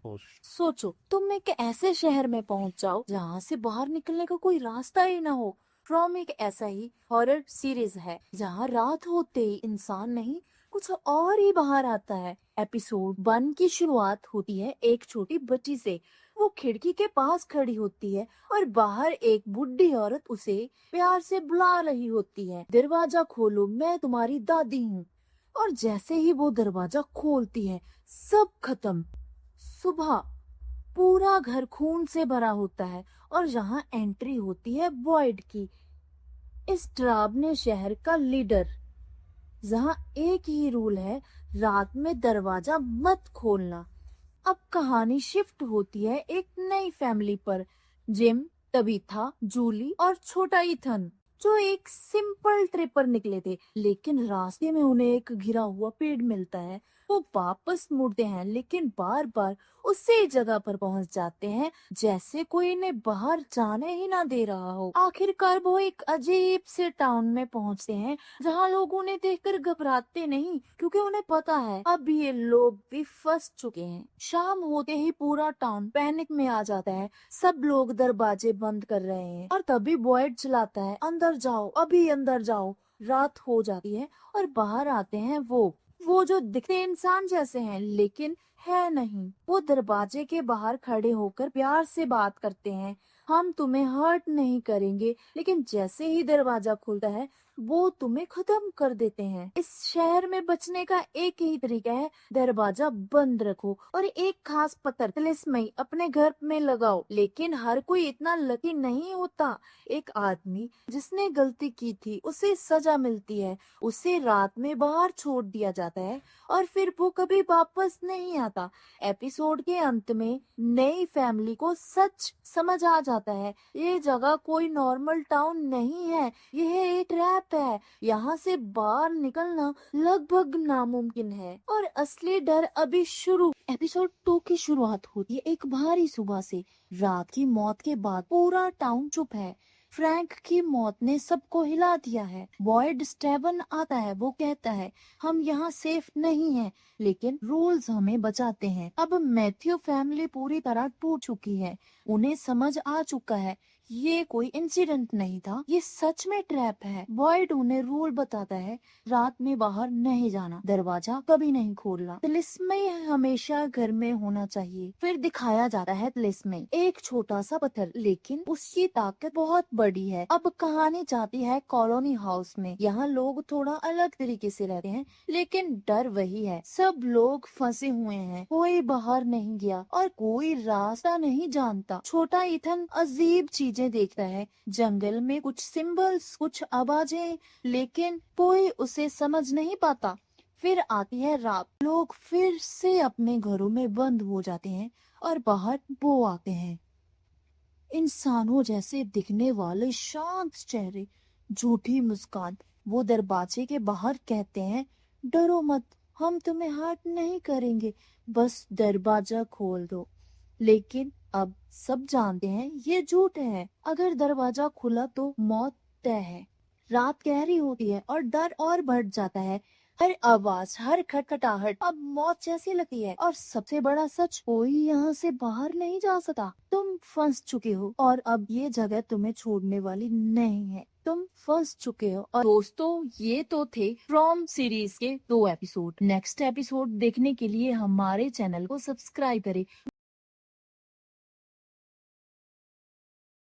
सोचो तुम एक ऐसे शहर में पहुंच जाओ जहां से बाहर निकलने का कोई रास्ता ही ना हो। फ्रॉम एक ऐसा ही हॉरर सीरीज है जहां रात होते ही इंसान नहीं कुछ और ही बाहर आता है। एपिसोड 1 की शुरुआत होती है एक छोटी बच्ची से। वो खिड़की के पास खड़ी होती है और बाहर एक बुढ़ी औरत उसे प्यार से बुला रही होती है, दरवाजा खोलो, मैं तुम्हारी दादी हूँ। और जैसे ही वो दरवाजा खोलती है सब खत्म। सुबह पूरा घर खून से भरा होता है और यहाँ एंट्री होती है बॉयड की, इस डरावने शहर का लीडर। जहाँ एक ही रूल है, रात में दरवाजा मत खोलना। अब कहानी शिफ्ट होती है एक नई फैमिली पर। जिम, तबीथा, जूली और छोटा इथन जो एक सिंपल ट्रिप पर निकले थे, लेकिन रास्ते में उन्हें एक घिरा हुआ पेड़ मिलता है। वो वापस मुड़ते हैं लेकिन बार बार उसी जगह पर पहुंच जाते हैं जैसे कोई इन्हें बाहर जाने ही ना दे रहा हो। आखिरकार वो एक अजीब से टाउन में पहुंचते हैं जहाँ लोग उन्हें देखकर घबराते नहीं, क्योंकि उन्हें पता है अब ये लोग भी फंस चुके हैं। शाम होते ही पूरा टाउन पैनिक में आ जाता है। सब लोग दरवाजे बंद कर रहे हैं और तभी बॉयड चिल्लाता है, अंदर जाओ, अभी अंदर जाओ। रात हो जाती है और बाहर आते हैं वो जो दिखते इंसान जैसे हैं लेकिन है नहीं। वो दरवाजे के बाहर खड़े होकर प्यार से बात करते हैं, हम तुम्हें हर्ट नहीं करेंगे। लेकिन जैसे ही दरवाजा खुलता है वो तुम्हें खत्म कर देते हैं। इस शहर में बचने का एक ही तरीका है, दरवाजा बंद रखो और एक खास पत्थर तिलिस्मी अपने घर में लगाओ। लेकिन हर कोई इतना लकी नहीं होता। एक आदमी जिसने गलती की थी उसे सजा मिलती है, उसे रात में बाहर छोड़ दिया जाता है और फिर वो कभी वापस नहीं आता। एपिसोड के अंत में नई फैमिली को सच समझ आ जाता है, ये जगह कोई नॉर्मल टाउन नहीं है, यह एक ट्रैप है। यहाँ से बाहर निकलना लगभग नामुमकिन है और असली डर अभी शुरू। एपिसोड 2 की शुरुआत होती है एक भारी सुबह से। रात की मौत के बाद पूरा टाउन चुप है। फ्रैंक की मौत ने सबको हिला दिया है। बॉयड स्टेवन आता है, वो कहता है हम यहाँ सेफ नहीं हैं, लेकिन रूल्स हमें बचाते हैं। अब मैथ्यू फैमिली पूरी तरह टूट चुकी है। उन्हें समझ आ चुका है ये कोई इंसिडेंट नहीं था, ये सच में ट्रैप है। बॉयड उन्हें रूल बताता है, रात में बाहर नहीं जाना, दरवाजा कभी नहीं खोलना, तिलिस्मी हमेशा घर में होना चाहिए। फिर दिखाया जाता है तिलिस्मी एक छोटा सा पत्थर, लेकिन उसकी ताकत बहुत बड़ी है। अब कहानी जाती है कॉलोनी हाउस में। यहाँ लोग थोड़ा अलग तरीके से रहते हैं लेकिन डर वही है। सब लोग फंसे हुए हैं, कोई बाहर नहीं गया और कोई रास्ता नहीं जानता। छोटा इथन अजीब चीजें देखता है, जंगल में कुछ सिंबल्स, कुछ आवाजें, लेकिन कोई उसे समझ नहीं पाता। फिर आती है रात, लोग फिर से अपने घरों में बंद हो जाते हैं और बाहर वो आते हैं, इंसानों जैसे दिखने वाले शांत चेहरे, झूठी मुस्कान। वो दरवाजे के बाहर कहते हैं, डरो मत, हम तुम्हें हर्ट नहीं करेंगे, बस दरवाजा खोल दो। लेकिन अब सब जानते हैं ये झूठ है। अगर दरवाजा खुला तो मौत तय है। रात गहरी होती है और डर और बढ़ जाता है। हर आवाज, हर खटखटाहट अब मौत जैसी लगती है और सबसे बड़ा सच, कोई यहाँ से बाहर नहीं जा सकता। तुम फंस चुके हो और अब ये जगह तुम्हें छोड़ने वाली नहीं है। तुम फंस चुके हो। और दोस्तों ये तो थे फ्रॉम सीरीज के 2 एपिसोड। नेक्स्ट एपिसोड देखने के लिए हमारे चैनल को सब्सक्राइब करें।